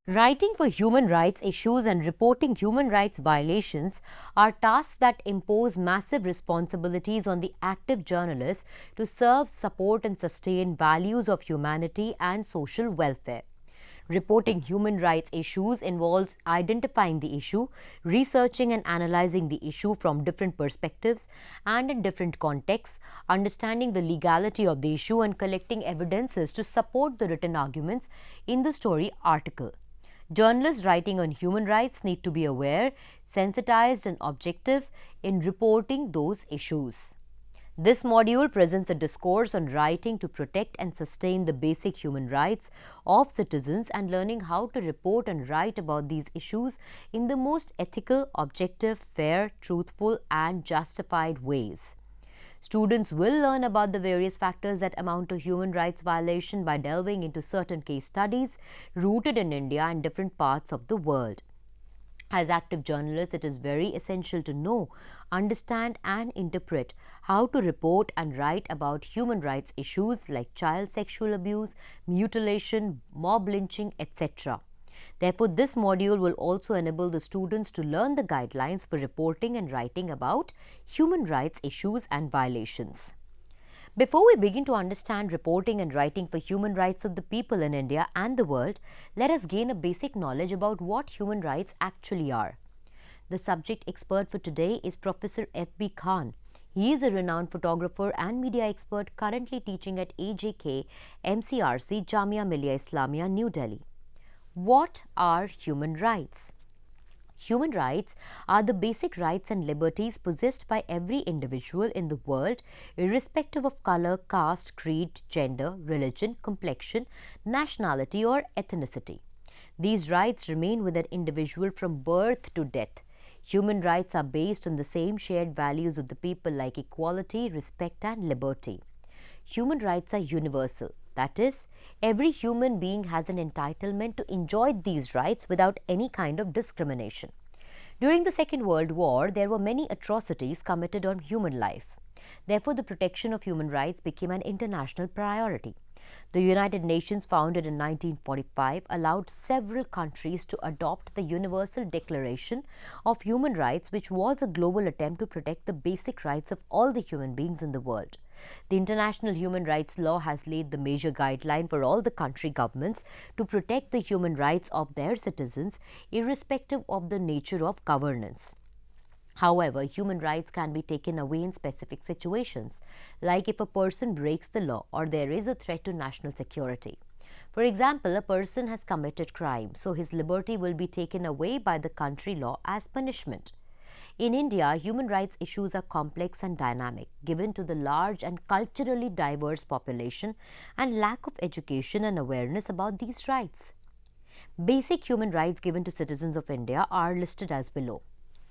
Writing for human rights issues and reporting human rights violations are tasks that impose massive responsibilities on the active journalist to serve, support, and sustain values of humanity and social welfare. Reporting human rights issues involves identifying the issue, researching and analyzing the issue from different perspectives and in different contexts, understanding the legality of the issue, and collecting evidences to support the written arguments in the story article. Journalists writing on human rights need to be aware, sensitized, and objective in reporting those issues. This module presents a discourse on writing to protect and sustain the basic human rights of citizens and learning how to report and write about these issues in the most ethical, objective, fair, truthful, and justified ways. Students will learn about the various factors that amount to human rights violation by delving into certain case studies rooted in India and different parts of the world. As active journalists, it is very essential to know, understand, and interpret how to report and write about human rights issues like child sexual abuse, mutilation, mob lynching, etc. Therefore, this module will also enable the students to learn the guidelines for reporting and writing about human rights issues and violations. Before we begin to understand reporting and writing for human rights of the people in India and the world, let us gain a basic knowledge about what human rights actually are. The subject expert for today is Professor F.B. Khan. He is a renowned photographer and media expert currently teaching at AJK MCRC Jamia Millia Islamia, New Delhi. What are human rights? Human rights are the basic rights and liberties possessed by every individual in the world, irrespective of color, caste, creed, gender, religion, complexion, nationality, or ethnicity. These rights remain with an individual from birth to death. Human rights are based on the same shared values of the people like equality, respect, and liberty. Human rights are universal. That is, every human being has an entitlement to enjoy these rights without any kind of discrimination. During the Second World War, there were many atrocities committed on human life. Therefore, the protection of human rights became an international priority. The United Nations, founded in 1945, allowed several countries to adopt the Universal Declaration of Human Rights, which was a global attempt to protect the basic rights of all the human beings in the world. The international human rights law has laid the major guideline for all the country governments to protect the human rights of their citizens, irrespective of the nature of governance. However, human rights can be taken away in specific situations, like if a person breaks the law or there is a threat to national security. For example, a person has committed crime, so his liberty will be taken away by the country law as punishment. In India, human rights issues are complex and dynamic, given to the large and culturally diverse population and lack of education and awareness about these rights. Basic human rights given to citizens of India are listed as below.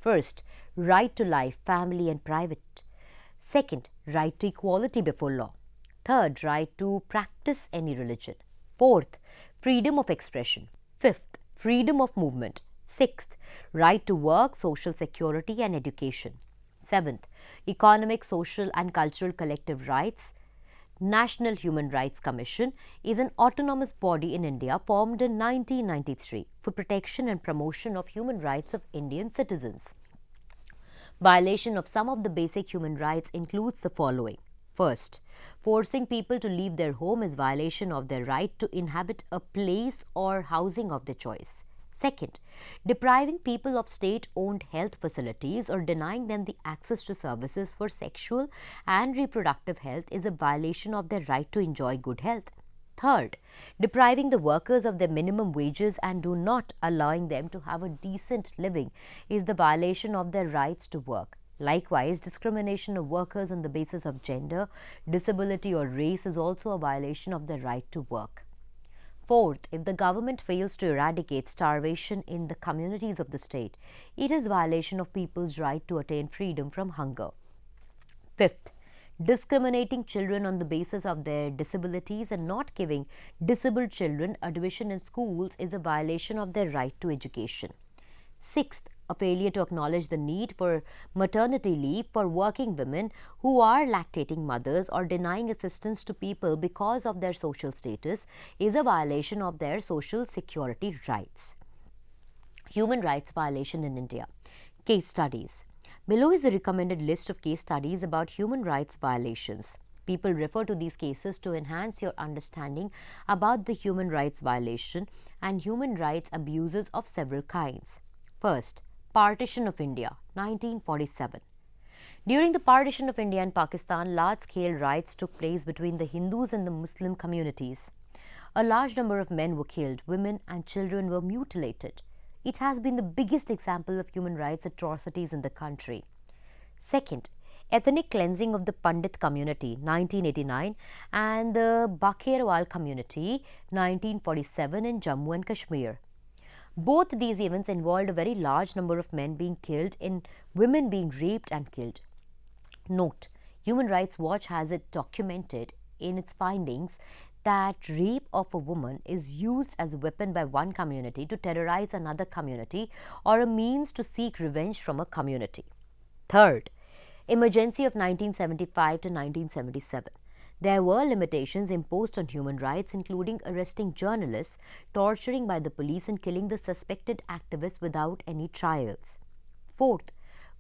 First, right to life, family, and private. Second, right to equality before law. Third, right to practice any religion. Fourth, freedom of expression. Fifth, freedom of movement. Sixth, right to work, social security, and education. Seventh, economic, social, and cultural collective rights. National Human Rights Commission is an autonomous body in India formed in 1993 for protection and promotion of human rights of Indian citizens. Violation of some of the basic human rights includes the following. First, forcing people to leave their home is violation of their right to inhabit a place or housing of their choice. Second, depriving people of state-owned health facilities or denying them the access to services for sexual and reproductive health is a violation of their right to enjoy good health. Third, depriving the workers of their minimum wages and do not allowing them to have a decent living is the violation of their rights to work. Likewise, discrimination of workers on the basis of gender, disability, or race is also a violation of their right to work. Fourth, if the government fails to eradicate starvation in the communities of the state, it is violation of people's right to attain freedom from hunger. Fifth, discriminating children on the basis of their disabilities and not giving disabled children admission in schools is a violation of their right to education. Sixth, a failure to acknowledge the need for maternity leave for working women who are lactating mothers or denying assistance to people because of their social status is a violation of their social security rights. Human rights violation in India. Case studies. Below is the recommended list of case studies about human rights violations. People refer to these cases to enhance your understanding about the human rights violation and human rights abuses of several kinds. First, Partition of India, 1947. During the partition of India and Pakistan, large-scale riots took place between the Hindus and the Muslim communities. A large number of men were killed, women and children were mutilated. It has been the biggest example of human rights atrocities in the country. Second, ethnic cleansing of the Pandit community, 1989, and the Bakerwal community, 1947 in Jammu and Kashmir. Both these events involved a very large number of men being killed and women being raped and killed. Note, Human Rights Watch has it documented in its findings that rape of a woman is used as a weapon by one community to terrorize another community or a means to seek revenge from a community. Third, emergency of 1975 to 1977. There were limitations imposed on human rights, including arresting journalists, torturing by the police, and killing the suspected activists without any trials. Fourth,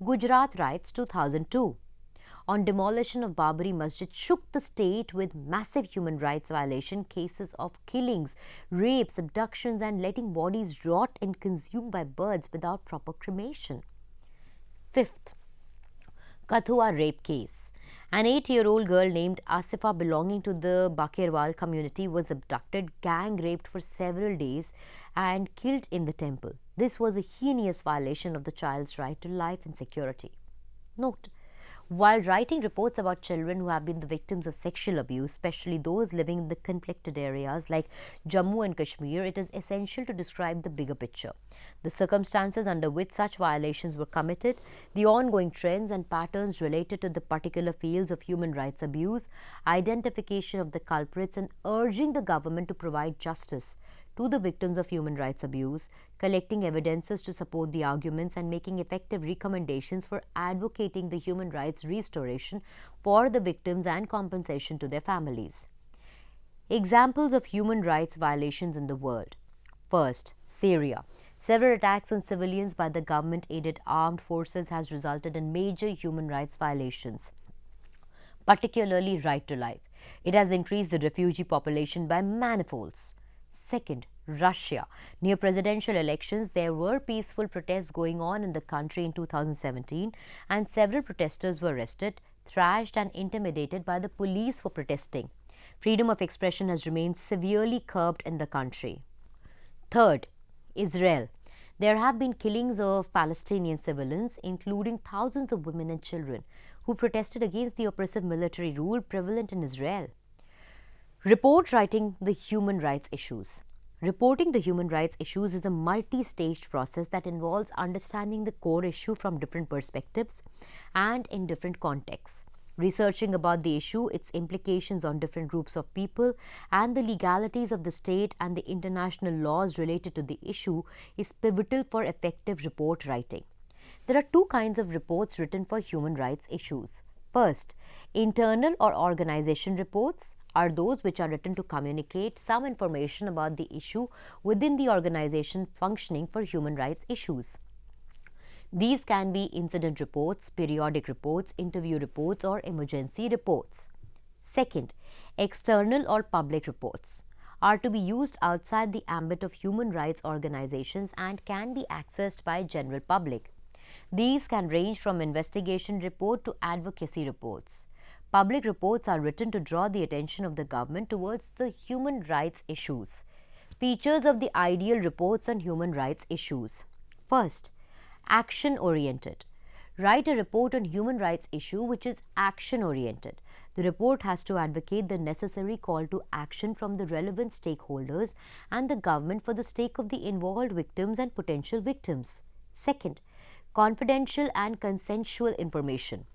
Gujarat Riots 2002. On demolition of Babri Masjid shook the state with massive human rights violation cases of killings, rapes, abductions, and letting bodies rot and consumed by birds without proper cremation. Fifth, Kathua rape case. An 8-year-old girl named Asifa belonging to the Bakerwal community was abducted, gang raped for several days and killed in the temple. This was a heinous violation of the child's right to life and security. Note, while writing reports about children who have been the victims of sexual abuse, especially those living in the conflicted areas like Jammu and Kashmir, it is essential to describe the bigger picture. The circumstances under which such violations were committed, the ongoing trends and patterns related to the particular fields of human rights abuse, identification of the culprits, and urging the government to provide justice to the victims of human rights abuse, collecting evidences to support the arguments, and making effective recommendations for advocating the human rights restoration for the victims and compensation to their families. Examples of human rights violations in the world. First, Syria. Several attacks on civilians by the government-aided armed forces has resulted in major human rights violations, particularly right to life. It has increased the refugee population by manifolds. Second, Russia. Near presidential elections, there were peaceful protests going on in the country in 2017, and several protesters were arrested, thrashed, and intimidated by the police for protesting. Freedom of expression has remained severely curbed in the country. Third, Israel. There have been killings of Palestinian civilians, including thousands of women and children, who protested against the oppressive military rule prevalent in Israel. Report writing the human rights issues. Reporting the human rights issues is a multi-staged process that involves understanding the core issue from different perspectives and in different contexts. Researching about the issue, its implications on different groups of people, and the legalities of the state and the international laws related to the issue is pivotal for effective report writing. There are two kinds of reports written for human rights issues. First, internal or organization reports are those which are written to communicate some information about the issue within the organization functioning for human rights issues. These can be incident reports, periodic reports, interview reports, or emergency reports. Second, external or public reports are to be used outside the ambit of human rights organizations and can be accessed by general public. These can range from investigation report to advocacy reports. Public reports are written to draw the attention of the government towards the human rights issues. Features of the ideal reports on human rights issues. First, action-oriented. Write a report on human rights issue which is action-oriented. The report has to advocate the necessary call to action from the relevant stakeholders and the government for the sake of the involved victims and potential victims. Second, confidential and consensual information.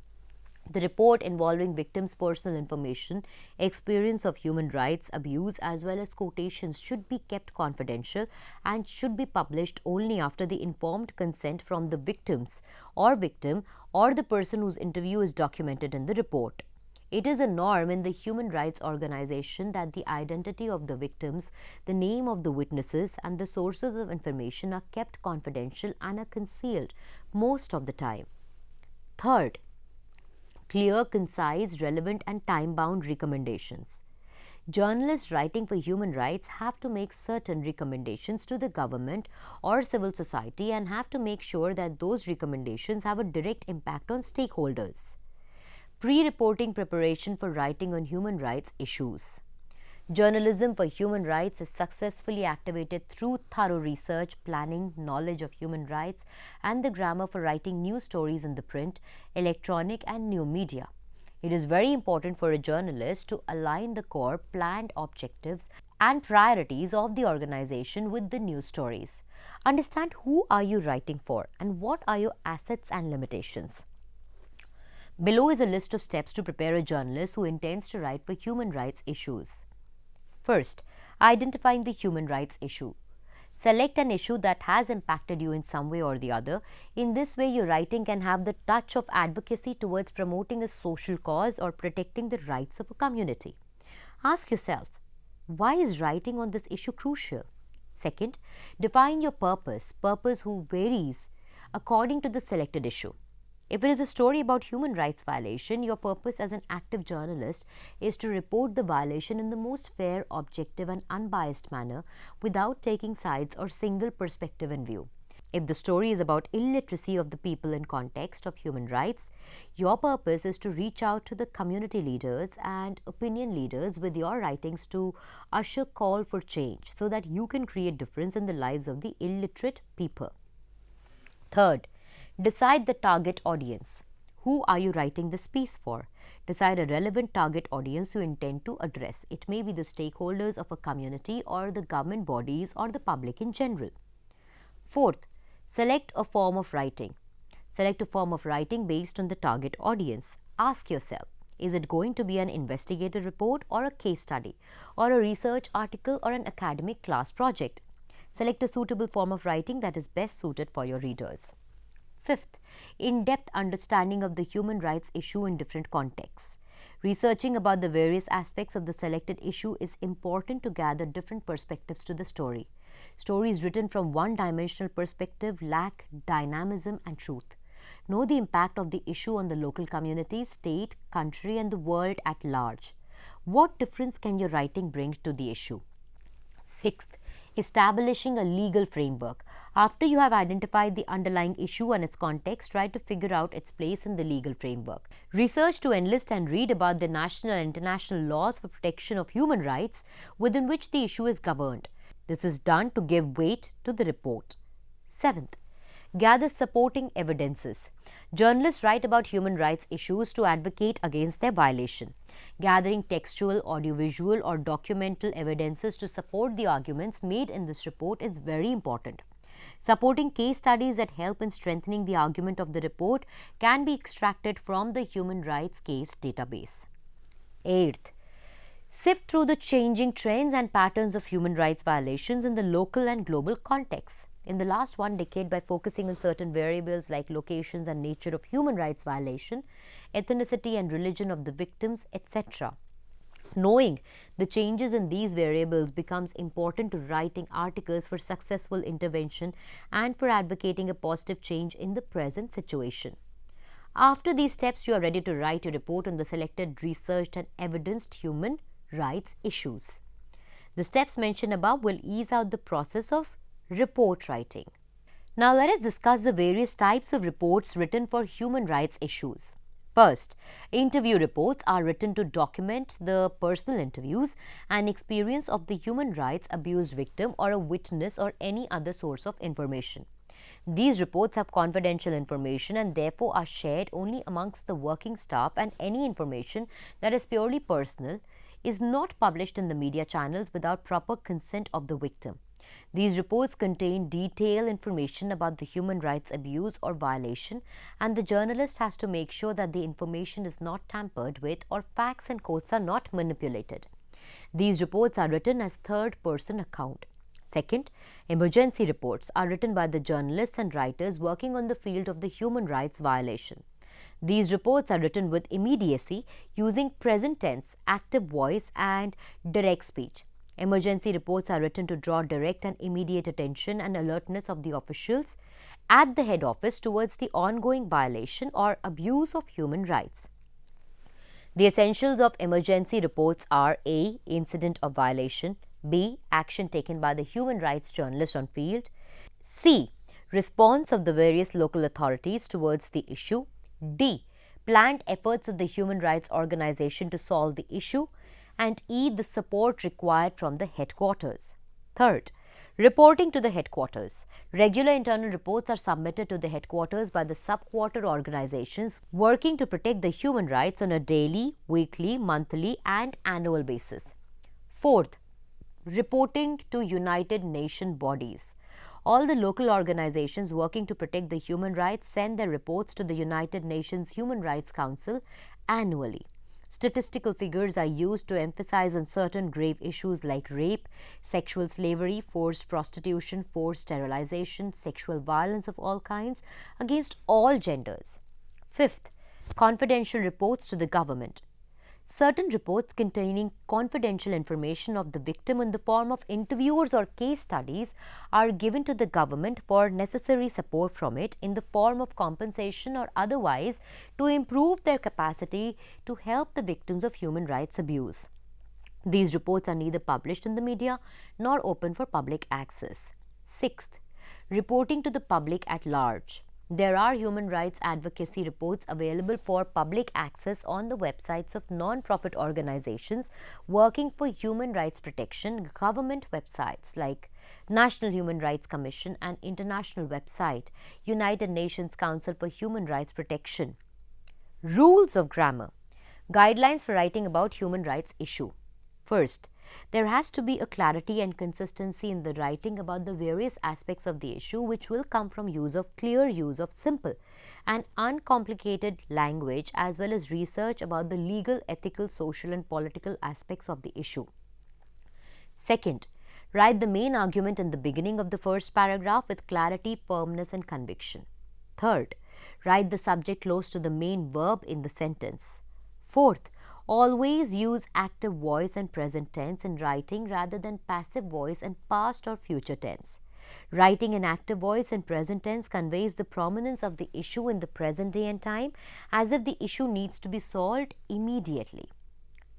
The report involving victims' personal information, experience of human rights abuse as well as quotations should be kept confidential and should be published only after the informed consent from the victims or victim or the person whose interview is documented in the report. It is a norm in the human rights organization that the identity of the victims, the name of the witnesses and the sources of information are kept confidential and are concealed most of the time. Third, clear, concise, relevant and time-bound recommendations. Journalists writing for human rights have to make certain recommendations to the government or civil society and have to make sure that those recommendations have a direct impact on stakeholders. Pre-reporting preparation for writing on human rights issues. Journalism for human rights is successfully activated through thorough research, planning, knowledge of human rights, and the grammar for writing news stories in the print, electronic, and new media. It is very important for a journalist to align the core planned objectives and priorities of the organization with the news stories. Understand who are you writing for and what are your assets and limitations. Below is a list of steps to prepare a journalist who intends to write for human rights issues. First, identifying the human rights issue. Select an issue that has impacted you in some way or the other. In this way, your writing can have the touch of advocacy towards promoting a social cause or protecting the rights of a community. Ask yourself, why is writing on this issue crucial? Second, define your purpose who varies according to the selected issue. If it is a story about human rights violation, your purpose as an active journalist is to report the violation in the most fair, objective and unbiased manner without taking sides or single perspective in view. If the story is about illiteracy of the people in context of human rights, your purpose is to reach out to the community leaders and opinion leaders with your writings to usher call for change so that you can create difference in the lives of the illiterate people. Third, decide the target audience. Who are you writing this piece for? Decide a relevant target audience you intend to address. It may be the stakeholders of a community or the government bodies or the public in general. Fourth, select a form of writing. Select a form of writing based on the target audience. Ask yourself, is it going to be an investigative report or a case study or a research article or an academic class project? Select a suitable form of writing that is best suited for your readers. Fifth, in-depth understanding of the human rights issue in different contexts. Researching about the various aspects of the selected issue is important to gather different perspectives to the story. Stories written from one-dimensional perspective lack dynamism and truth. Know the impact of the issue on the local community, state, country, and the world at large. What difference can your writing bring to the issue? Sixth, establishing a legal framework. After you have identified the underlying issue and its context, try to figure out its place in the legal framework. Research to enlist and read about the national and international laws for protection of human rights within which the issue is governed. This is done to give weight to the report. Seventh, gather supporting evidences. Journalists write about human rights issues to advocate against their violation. Gathering textual, audiovisual or documental evidences to support the arguments made in this report is very important. Supporting case studies that help in strengthening the argument of the report can be extracted from the human rights case database. Eighth, sift through the changing trends and patterns of human rights violations in the local and global contexts. In the last 1 decade, by focusing on certain variables like locations and nature of human rights violation, ethnicity and religion of the victims, etc. Knowing the changes in these variables becomes important to writing articles for successful intervention and for advocating a positive change in the present situation. After these steps, you are ready to write a report on the selected, researched and evidenced human rights issues. The steps mentioned above will ease out the process of report writing. Now let us discuss the various types of reports written for human rights issues. First, interview reports are written to document the personal interviews and experience of the human rights abuse victim or a witness or any other source of information. These reports have confidential information and therefore are shared only amongst the working staff, and any information that is purely personal is not published in the media channels without proper consent of the victim. These reports contain detailed information about the human rights abuse or violation, and the journalist has to make sure that the information is not tampered with or facts and quotes are not manipulated. These reports are written as third-person account. Second, emergency reports are written by the journalists and writers working on the field of the human rights violation. These reports are written with immediacy using present tense, active voice, and direct speech. Emergency reports are written to draw direct and immediate attention and alertness of the officials at the head office towards the ongoing violation or abuse of human rights. The essentials of emergency reports are A. Incident of violation, B. Action taken by the human rights journalist on field, C. Response of the various local authorities towards the issue, D. Planned efforts of the human rights organization to solve the issue, and E. The support required from the headquarters. Third, reporting to the headquarters. Regular internal reports are submitted to the headquarters by the sub-quarter organizations working to protect the human rights on a daily, weekly, monthly, and annual basis. Fourth, reporting to United Nations bodies. All the local organizations working to protect the human rights send their reports to the United Nations Human Rights Council annually. Statistical figures are used to emphasize on certain grave issues like rape, sexual slavery, forced prostitution, forced sterilization, sexual violence of all kinds against all genders. Fifth, confidential reports to the government. Certain reports containing confidential information of the victim in the form of interviews or case studies are given to the government for necessary support from it in the form of compensation or otherwise to improve their capacity to help the victims of human rights abuse. These reports are neither published in the media nor open for public access. Sixth, reporting to the public at large. There are human rights advocacy reports available for public access on the websites of non-profit organizations working for human rights protection, government websites like National Human Rights Commission and international website United Nations Council for Human Rights Protection. Rules of grammar. Guidelines for writing about human rights issue. First, there has to be a clarity and consistency in the writing about the various aspects of the issue, which will come from clear use of simple and uncomplicated language as well as research about the legal, ethical, social and political aspects of the issue. Second, write the main argument in the beginning of the first paragraph with clarity, firmness and conviction. Third, write the subject close to the main verb in the sentence. Fourth, always use active voice and present tense in writing rather than passive voice and past or future tense. Writing in active voice and present tense conveys the prominence of the issue in the present day and time as if the issue needs to be solved immediately.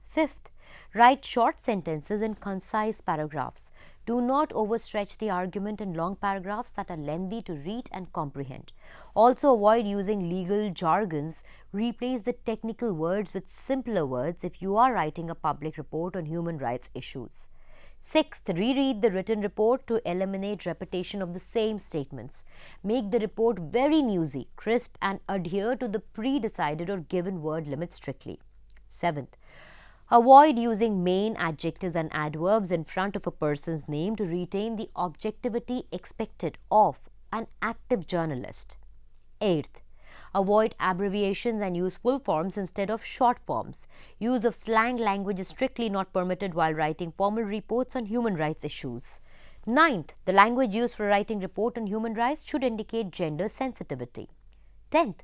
Fifth, write short sentences in concise paragraphs. Do not overstretch the argument in long paragraphs that are lengthy to read and comprehend. Also avoid using legal jargons. Replace the technical words with simpler words if you are writing a public report on human rights issues. Sixth, reread the written report to eliminate repetition of the same statements. Make the report very newsy, crisp and adhere to the pre-decided or given word limit strictly. Seventh, avoid using main adjectives and adverbs in front of a person's name to retain the objectivity expected of an active journalist. Eighth, avoid abbreviations and use full forms instead of short forms. Use of slang language is strictly not permitted while writing formal reports on human rights issues. Ninth, the language used for writing report on human rights should indicate gender sensitivity. 10th,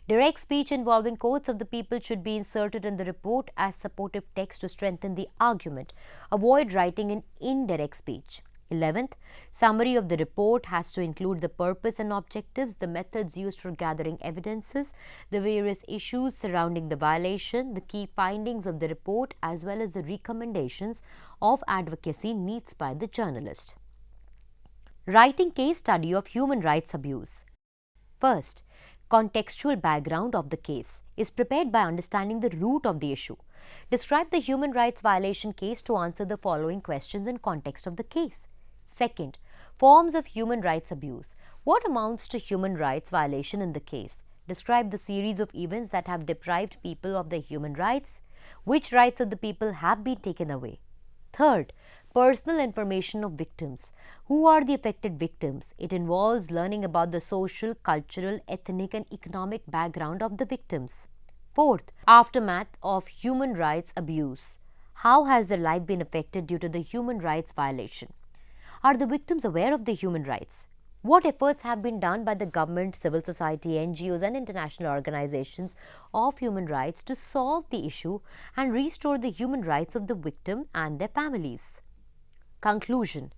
direct speech involving quotes of the people should be inserted in the report as supportive text to strengthen the argument. Avoid writing in indirect speech. 11th, summary of the report has to include the purpose and objectives, the methods used for gathering evidences, the various issues surrounding the violation, the key findings of the report, as well as the recommendations of advocacy needs by the journalist. Writing case study of human rights abuse. First, Contextual background of the case is prepared by understanding the root of the issue. Describe the human rights violation case to answer the following questions in context of the case. Second, forms of human rights abuse. What amounts to human rights violation in the case? Describe the series of events that have deprived people of their human rights. Which rights of the people have been taken away? Third, personal information of victims. Who are the affected victims? It involves learning about the social, cultural, ethnic, and economic background of the victims. Fourth, aftermath of human rights abuse. How has their life been affected due to the human rights violation? Are the victims aware of the human rights? What efforts have been done by the government, civil society, NGOs, and international organizations of human rights to solve the issue and restore the human rights of the victim and their families? Conclusion.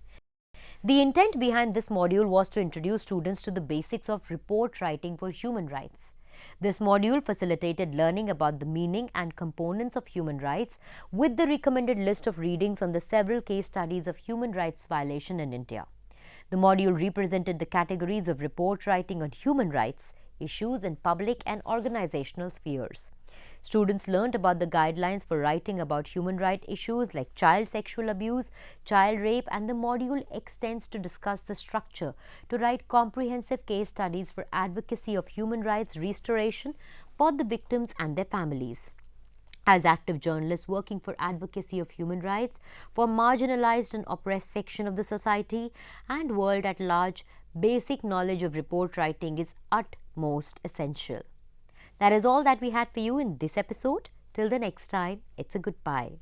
The intent behind this module was to introduce students to the basics of report writing for human rights. This module facilitated learning about the meaning and components of human rights with the recommended list of readings on the several case studies of human rights violation in India. The module represented the categories of report writing on human rights issues in public and organizational spheres. Students learned about the guidelines for writing about human rights issues like child sexual abuse, child rape, and the module extends to discuss the structure to write comprehensive case studies for advocacy of human rights restoration for the victims and their families. As active journalists working for advocacy of human rights for marginalized and oppressed section of the society and world at large, basic knowledge of report writing is utmost essential. That is all that we had for you in this episode. Till the next time, it's a goodbye.